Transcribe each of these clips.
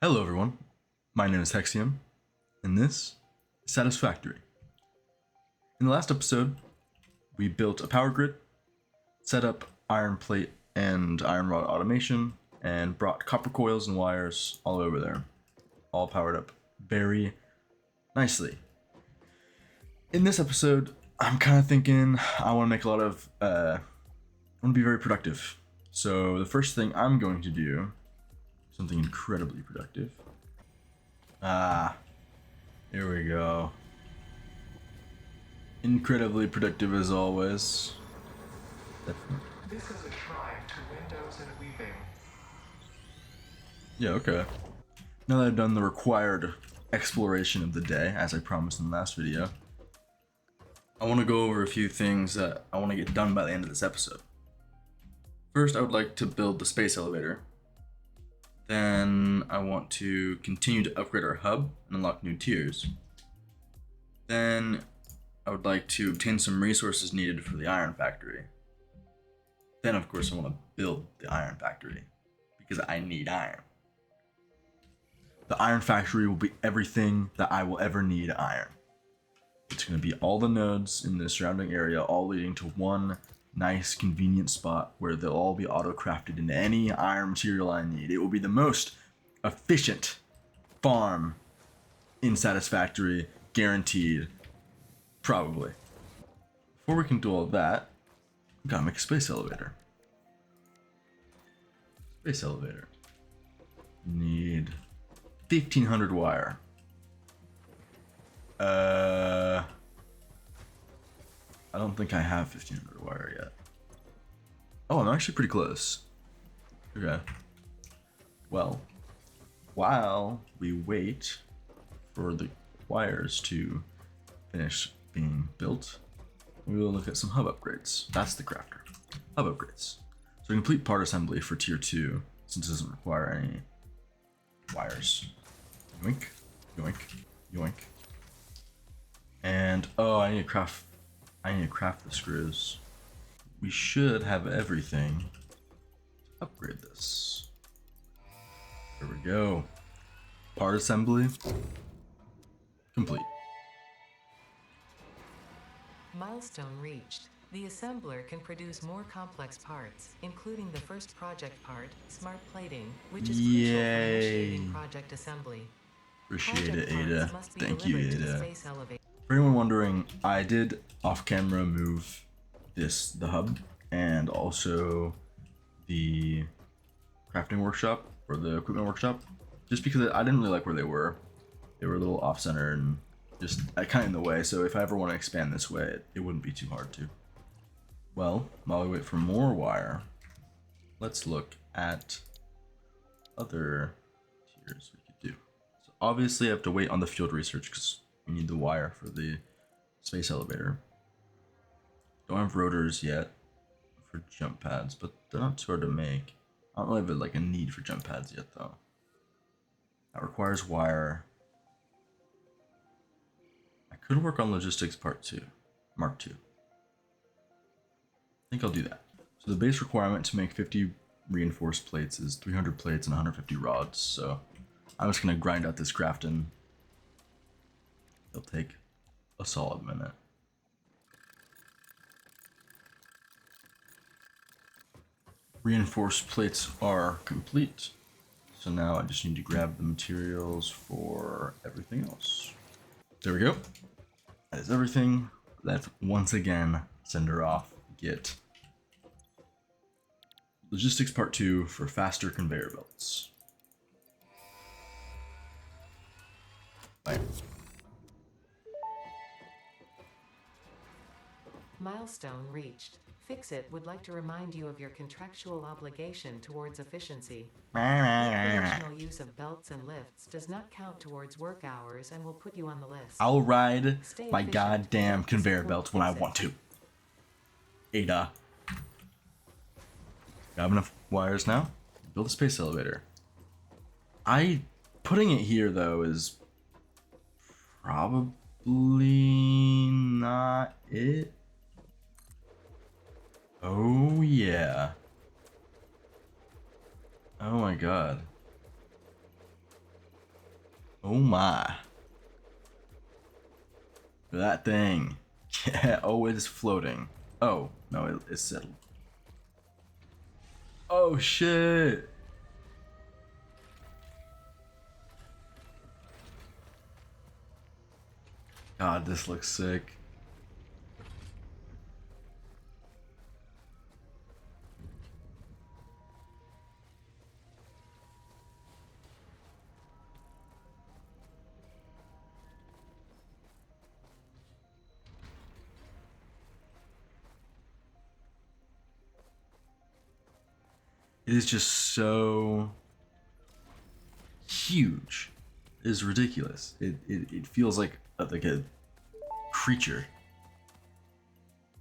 Hello everyone, my name is Hexium, and this is Satisfactory. In the last episode, we built a power grid, set up iron plate and iron rod automation, and brought copper coils and wires all over there, all powered up very nicely. In this episode, I'm kind of thinking I want to make a lot of, I want to be very productive. So the first thing I'm going to do, something incredibly productive. Here we go. Incredibly productive as always. Definitely. This is a shrine to windows and weaving. Yeah, okay. Now that I've done the required exploration of the day, as I promised in the last video, I want to go over a few things that I want to get done by the end of this episode. First, I would like to build the space elevator. Then I want to continue to upgrade our hub and unlock new tiers. Then I would like to obtain some resources needed for the iron factory. Then of course I want to build the iron factory because I need iron. The iron factory will be everything that I will ever need iron. It's going to be all the nodes in the surrounding area, all leading to one nice convenient spot where they'll all be auto-crafted into any iron material I need. It will be the most efficient farm in Satisfactory, guaranteed. Probably. Before we can do all that, we gotta make a space elevator. Space elevator. Need 1500 wire. I don't think I have 1500 wire yet. Oh, I'm actually pretty close. Okay. Well, while we wait for the wires to finish being built, we will look at some hub upgrades. That's the crafter. Hub upgrades. So complete part assembly for tier 2, since it doesn't require any wires. Yoink, yoink, yoink. And oh, I need to craft the screws. We should have everything to upgrade this. There we go. Part assembly complete. Milestone reached. The assembler can produce more complex parts, including the first project part, smart plating, which is crucial for initiating project assembly. Appreciate it, Project Ada. parts must be Thank you, delivered to the Ada. space elevator. For anyone wondering, I did off camera move the hub and also the crafting workshop or the equipment workshop, just because I didn't really like where they were. They were a little off center and just kind of in the way. So if I ever want to expand this way, it wouldn't be too hard to. Well, while we wait for more wire, let's look at other tiers we could do. So obviously I have to wait on the field research because we need the wire for the space elevator. Don't have rotors yet for jump pads, but they're not too hard to make. I don't really have a need for jump pads yet though. That requires wire. I could work on logistics part 2, Mark 2. I think I'll do that. So the base requirement to make 50 reinforced plates is 300 plates and 150 rods. So I'm just gonna grind out this crafting. It'll take a solid minute. Reinforced plates are complete. So now I just need to grab the materials for everything else. There we go. That is everything. Let's once again send her off. Get logistics part 2 for faster conveyor belts. Bye. Milestone reached. Fixit would like to remind you of your contractual obligation towards efficiency. Recreational use of belts and lifts does not count towards work hours and will put you on the list. I'll ride Stay my efficient. goddamn conveyor belts when I Fixit. want to. Ada. Got enough wires now? Build a space elevator. Putting it here though is probably not it. Oh yeah. Oh my god. Oh my. That thing. Yeah, oh, it is floating. Oh, no, it's settled. Oh shit. God, this looks sick. It is just so huge. It is ridiculous. It feels like a creature.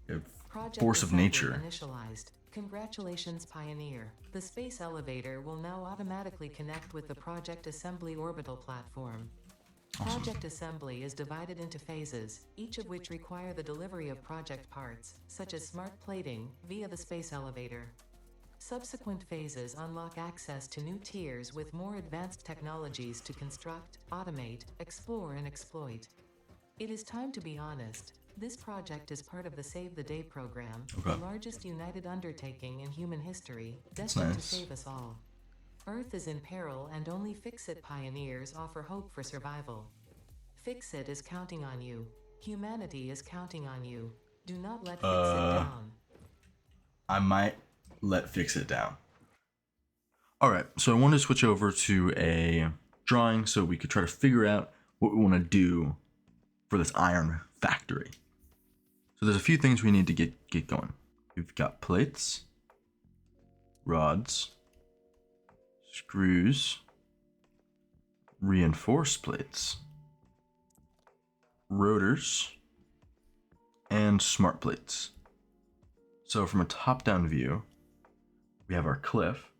A Project force of assembly nature. initialized. Congratulations, Pioneer. The space elevator will now automatically connect with the Project Assembly orbital platform. Awesome. Project Assembly is divided into phases, each of which require the delivery of project parts, such as smart plating, via the space elevator. Subsequent phases unlock access to new tiers with more advanced technologies to construct, automate, explore, and exploit. It is time to be honest. This project is part of the Save the Day program, Okay. the largest united undertaking in human history, That's destined to nice. save us all. Earth is in peril and only Fix-It pioneers offer hope for survival. Fix-It is counting on you. Humanity is counting on you. Do not let Fix-It down. I might let fix it down. Alright, so I want to switch over to a drawing so we could try to figure out what we want to do for this iron factory. So there's a few things we need to get going. We've got plates, rods, screws, reinforced plates, rotors, and smart plates. So from a top-down view, we have our cliff,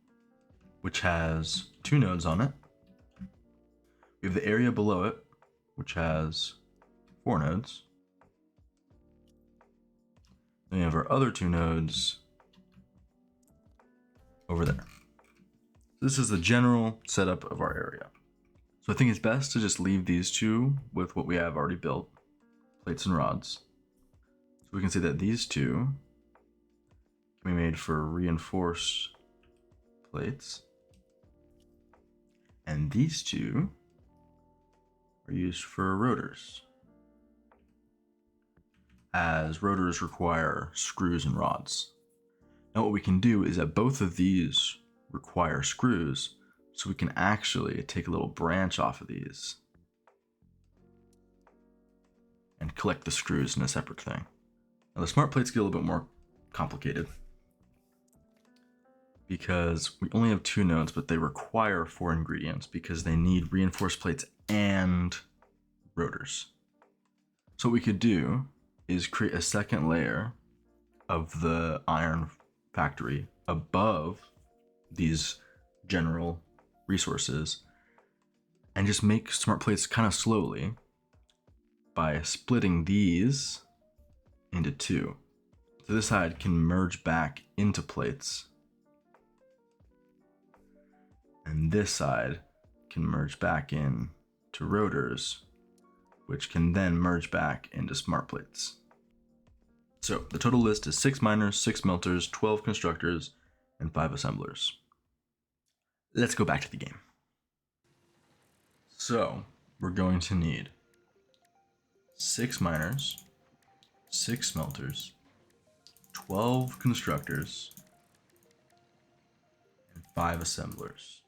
which has 2 nodes on it. We have the area below it, which has 4 nodes. Then we have our other 2 nodes over there. This is the general setup of our area. So I think it's best to just leave these 2 with what we have already built, plates and rods. So we can see that these 2 can be made for reinforced plates. And these 2 are used for rotors, as rotors require screws and rods. Now what we can do is that both of these require screws, so we can actually take a little branch off of these and collect the screws in a separate thing. Now the smart plates get a little bit more complicated because we only have 2 nodes, but they require 4 ingredients because they need reinforced plates and rotors. So what we could do is create a second layer of the iron factory above these general resources and just make smart plates kind of slowly by splitting these into 2. So this side can merge back into plates, and this side can merge back in to rotors, which can then merge back into smart plates. So the total list is 6 miners, 6 melters, 12 constructors, and 5 assemblers. Let's go back to the game. So we're going to need 6 miners, 6 smelters, 12 constructors, and 5 assemblers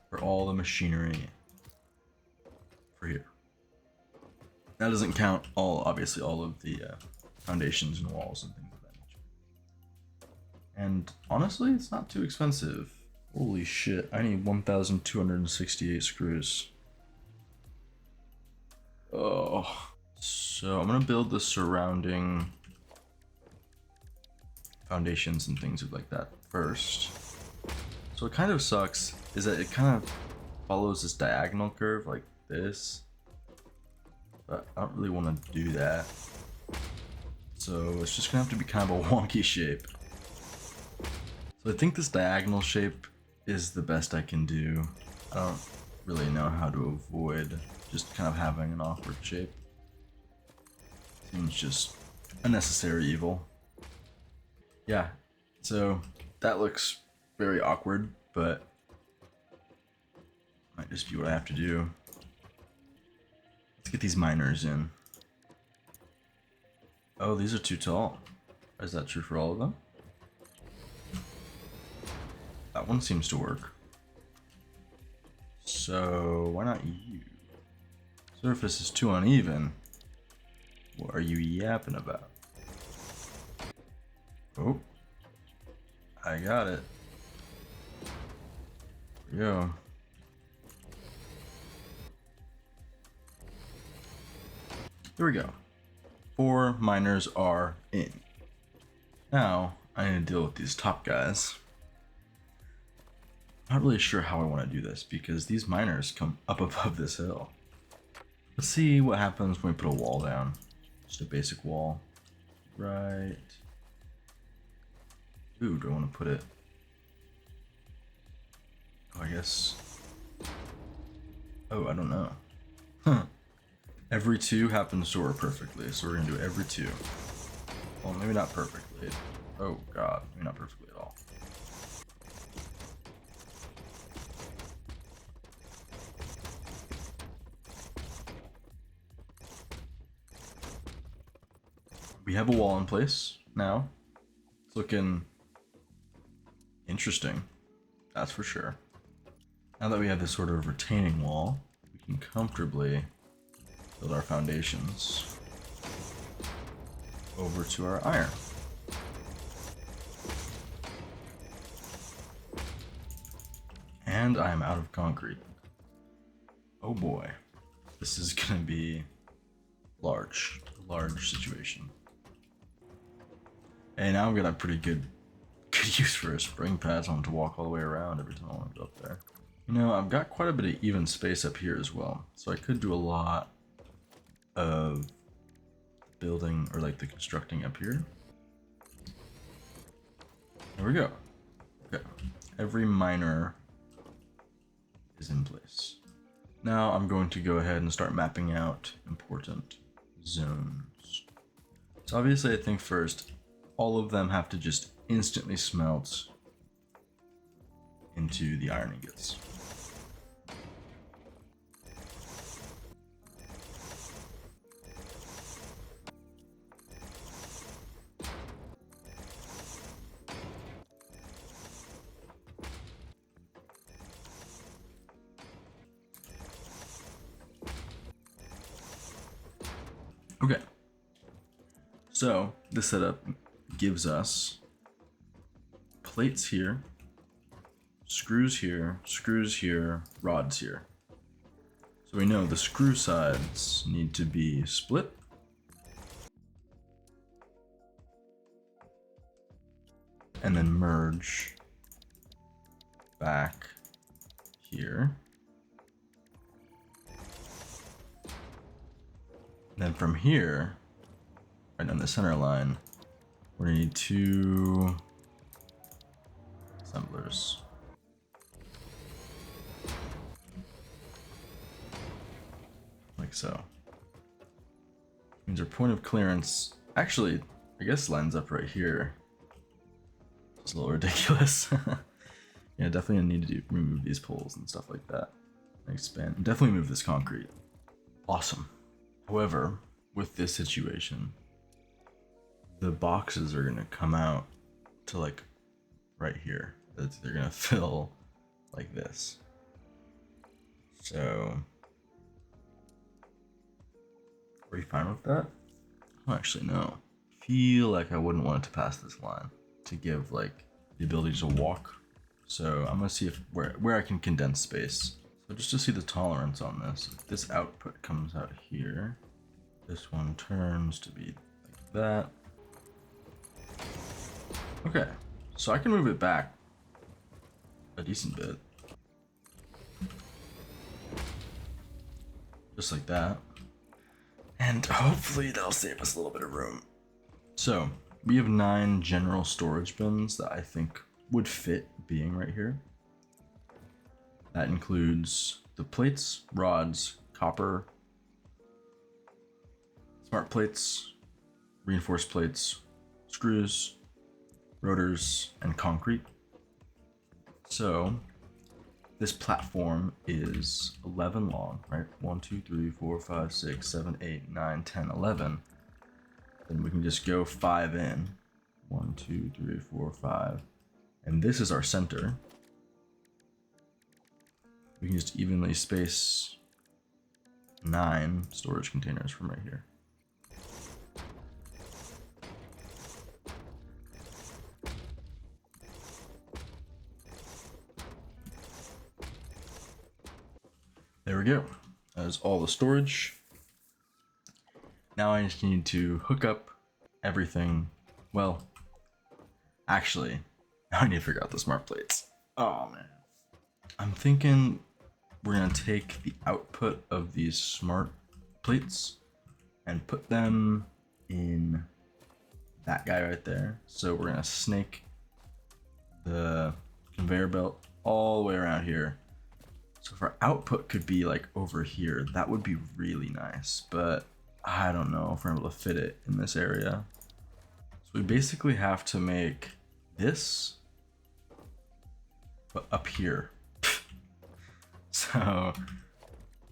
for all the machinery for here. That doesn't count obviously all of the foundations and walls and things of that nature. And honestly, it's not too expensive. Holy shit, I need 1,268 screws. Oh. So I'm gonna build the surrounding foundations and things like that first. So what kind of sucks is that it kind of follows this diagonal curve like this. But I don't really want to do that. So it's just gonna have to be kind of a wonky shape. So I think this diagonal shape is the best I can do. I don't really know how to avoid just kind of having an awkward shape. Seems just unnecessary evil. Yeah, so that looks very awkward, but might just be what I have to do. Let's get these miners in. Oh, these are too tall. Is that true for all of them? That one seems to work. So why not you? Surface is too uneven. What are you yapping about? Oh, I got it. Here we go. Here we go. 4 miners are in. Now, I need to deal with these top guys. Not really sure how I want to do this because these miners come up above this hill. Let's see what happens when we put a wall down. Just a basic wall. Right. Ooh, do I want to put it? Oh, I guess. Oh, I don't know. Huh. Every 2 happens to work perfectly, so we're gonna do every 2. Well, maybe not perfectly. Oh god, maybe not perfectly at all. We have a wall in place now. It's looking interesting, that's for sure. Now that we have this sort of retaining wall, we can comfortably build our foundations over to our iron. And I am out of concrete. Oh boy, this is gonna be a large situation. And now I've got a pretty good use for a spring pad, so I want to walk all the way around every time I want to go up there. You know, I've got quite a bit of even space up here as well, so I could do a lot of building or like the constructing up here. There we go. Okay, every miner is in place. Now I'm going to go ahead and start mapping out important zones. So obviously I think first all of them have to just instantly smelt into the iron ingots. Okay, so this setup gives us plates here, screws here, rods here. So we know the screw sides need to be split. And then merge back here. And then from here, right on the center line, we're gonna need 2 assemblers. Like so. Means our point of clearance, actually, I guess lines up right here. It's a little ridiculous. Yeah, definitely gonna need to remove these poles and stuff like that. Expand, definitely move this concrete. Awesome. However, with this situation, the boxes are gonna come out to like right here. They're gonna fill like this. So, are you fine with that? Oh, actually, no. Feel like I wouldn't want it to pass this line to give like the ability to walk. So I'm gonna see if where I can condense space. So just to see the tolerance on this, if this output comes out here, this one turns to be like that. Okay, so I can move it back a decent bit. Just like that. And hopefully that'll save us a little bit of room. So we have 9 general storage bins that I think would fit being right here. That includes the plates, rods, copper, smart plates, reinforced plates, screws, rotors, and concrete. So this platform is 11 long, right? 1, 2, 3, 4, 5, 6, 7, 8, 9, 10, 11. Then we can just go 5 in. 1, 2, 3, 4, 5. And this is our center. We can just evenly space 9 storage containers from right here. There we go. That is all the storage. Now I just need to hook up everything. Well, actually, now I need to figure out the smart plates. Oh man. I'm thinking we're gonna take the output of these smart plates and put them in that guy right there. So we're gonna snake the conveyor belt all the way around here. So if our output could be like over here, that would be really nice, but I don't know if we're able to fit it in this area. So we basically have to make this, but up here. So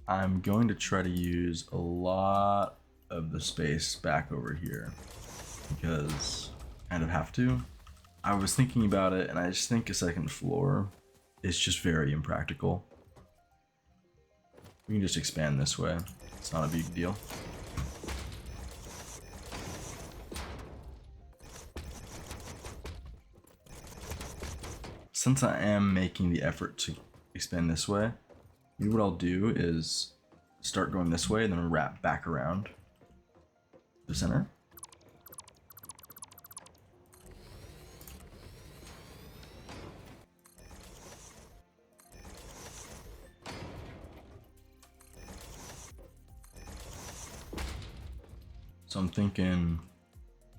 I'm going to try to use a lot of the space back over here because I kind of have to. I was thinking about it and I just think a second floor is just very impractical. We can just expand this way. It's not a big deal. Since I am making the effort to expand this way, maybe what I'll do is start going this way and then wrap back around the center. So I'm thinking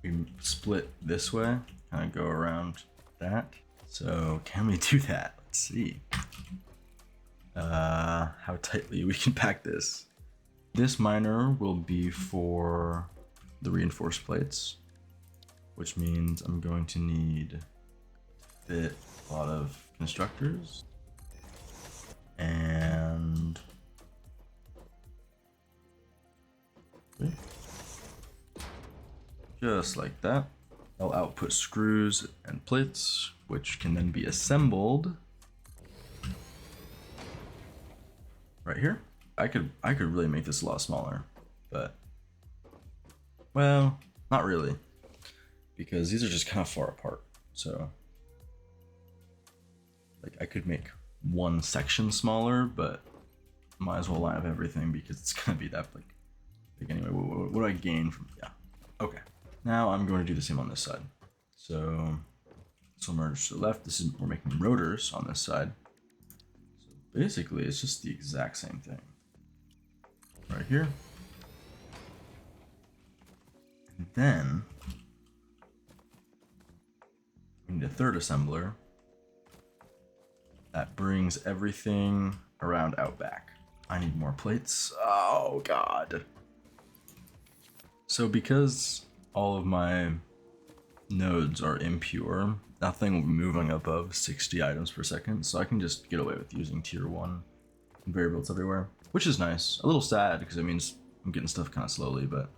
we split this way, kind of go around that. So can we do that? Let's see. How tightly we can pack this. This miner will be for the reinforced plates, which means I'm going to need to fit a lot of constructors and just like that. I'll output screws and plates, which can then be assembled right here. I could really make this a lot smaller, but well, not really, because these are just kind of far apart. So like I could make one section smaller, but might as well line up everything because it's gonna be that big anyway. What do I gain from? Yeah, okay. Now I'm going to do the same on this side. So this will merge to the left. This is, we're making rotors on this side. So basically it's just the exact same thing. Right here. And then we need a third assembler that brings everything around out back. I need more plates. Oh god. So because all of my nodes are impure, nothing will be moving above 60 items per second, so I can just get away with using tier 1 conveyor belts everywhere, which is nice. A little sad because it means I'm getting stuff kind of slowly, but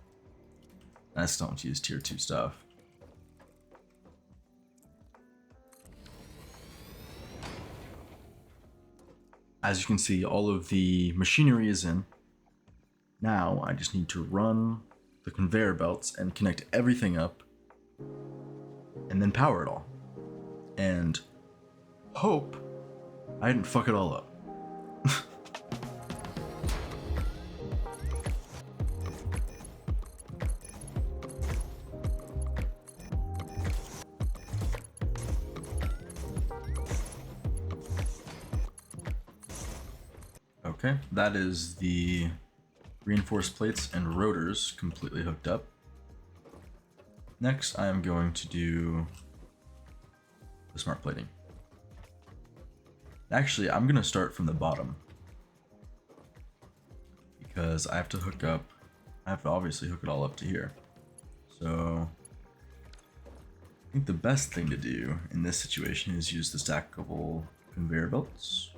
I still don't use tier 2 stuff. As you can see, all of the machinery is in. Now I just need to run the conveyor belts and connect everything up and then power it all and hope I didn't fuck it all up. Okay, that is the reinforced plates and rotors completely hooked up. Next, I am going to do the smart plating. Actually, I'm going to start from the bottom. because I have to obviously hook it all up to here. So I think the best thing to do in this situation is use the stackable conveyor belts.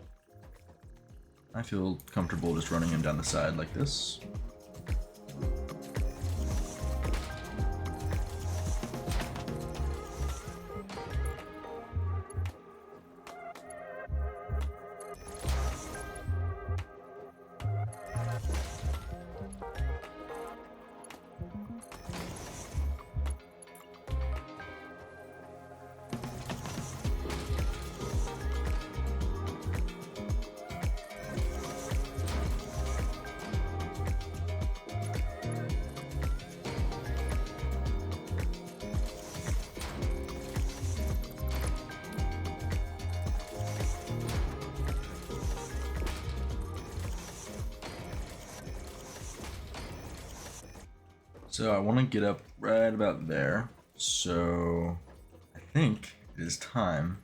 I feel comfortable just running them down the side like this. So I want to get up right about there. So I think it is time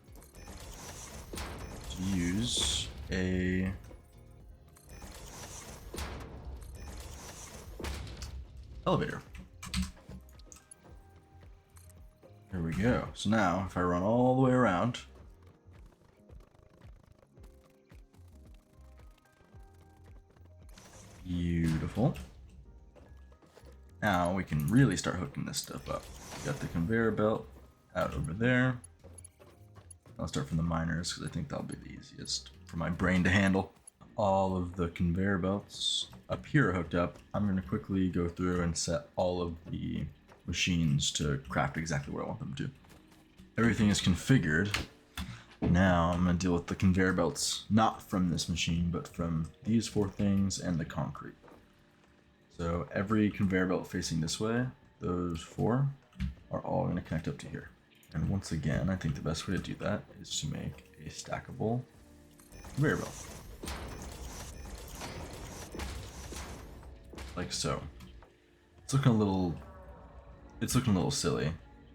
to use a elevator. There we go. So now if I run all the way around, beautiful. Now we can really start hooking this stuff up. Got the conveyor belt out over there. I'll start from the miners because I think that'll be the easiest for my brain to handle. All of the conveyor belts up here are hooked up. I'm going to quickly go through and set all of the machines to craft exactly what I want them to. Everything is configured. Now I'm going to deal with the conveyor belts, not from this machine, but from these 4 things and the concrete. So every conveyor belt facing this way, those 4 are all going to connect up to here. And once again, I think the best way to do that is to make a stackable conveyor belt. Like so. It's looking a little silly,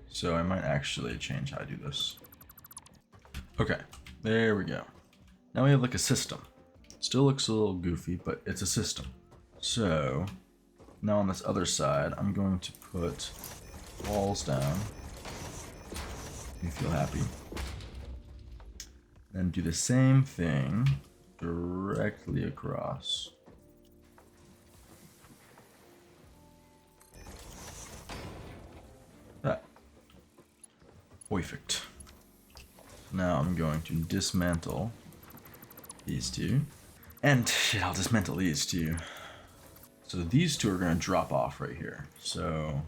so I might actually change how I do this. Okay, there we go. Now we have like a system. Still looks a little goofy, but it's a system. So now on this other side, I'm going to put walls down. You feel happy. Then do the same thing directly across. That. Perfect. Now I'm going to dismantle these 2. And shit, I'll dismantle these 2. So these 2 are going to drop off right here. So,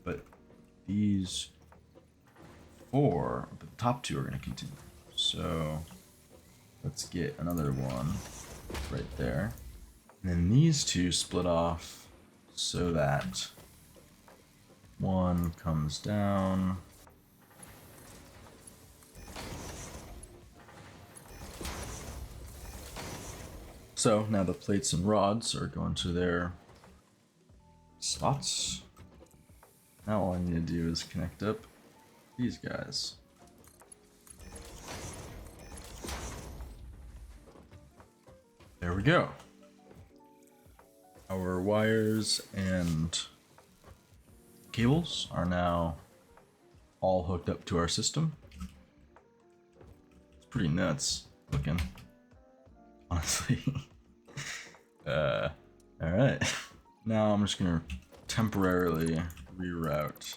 but these 4, but the top 2 are going to continue. So let's get another one right there. And then these 2 split off so that one comes down. So now the plates and rods are going to their spots. Now all I need to do is connect up these guys. There we go. Our wires and cables are now all hooked up to our system. It's pretty nuts looking, honestly. Alright. Now I'm just gonna temporarily reroute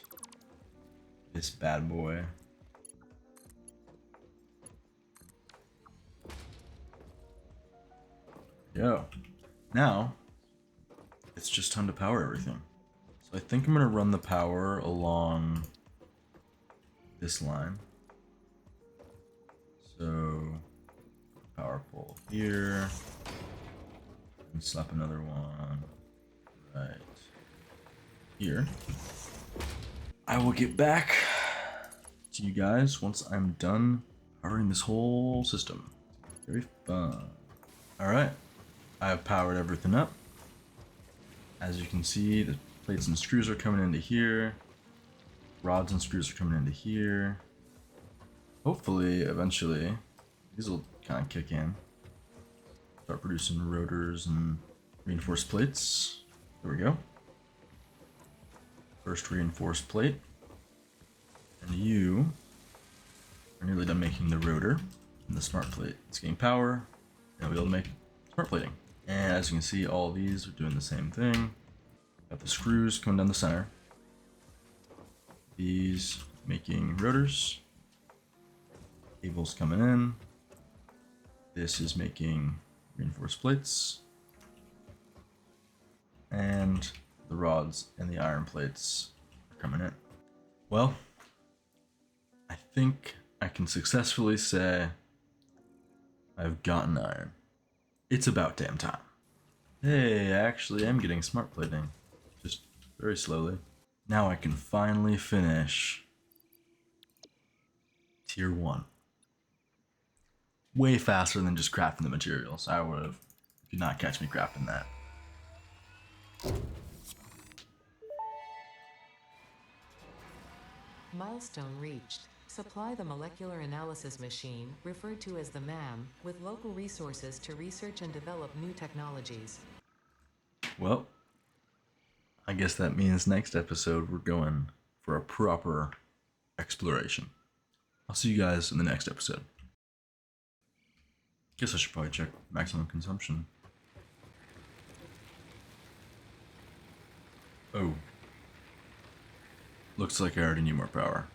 this bad boy. Yo. Now, it's just time to power everything. So I think I'm gonna run the power along this line. So, power pole here. And slap another one right here. I will get back to you guys once I'm done powering this whole system. Very fun. Alright, I have powered everything up. As you can see, the plates and screws are coming into here. Rods and screws are coming into here. Hopefully, eventually, these will kind of kick in. Start producing rotors and reinforced plates. There we go. First reinforced plate. And you are nearly done making the rotor and the smart plate. It's getting power, and we'll be able to make smart plating. And as you can see, all these are doing the same thing. Got the screws coming down the center. These making rotors. Cables coming in. This is making reinforced plates. And the rods and the iron plates are coming in. Well, I think I can successfully say I've gotten iron. It's about damn time. Hey, I actually am getting smart plating. Just very slowly. Now I can finally finish tier 1. Way faster than just crafting the materials. I would have, you could not catch me crafting that. Milestone reached. Supply the molecular analysis machine, referred to as the MAM, with local resources to research and develop new technologies. Well, I guess that means next episode we're going for a proper exploration. I'll see you guys in the next episode. Guess I should probably check maximum consumption. Oh. Looks like I already need more power.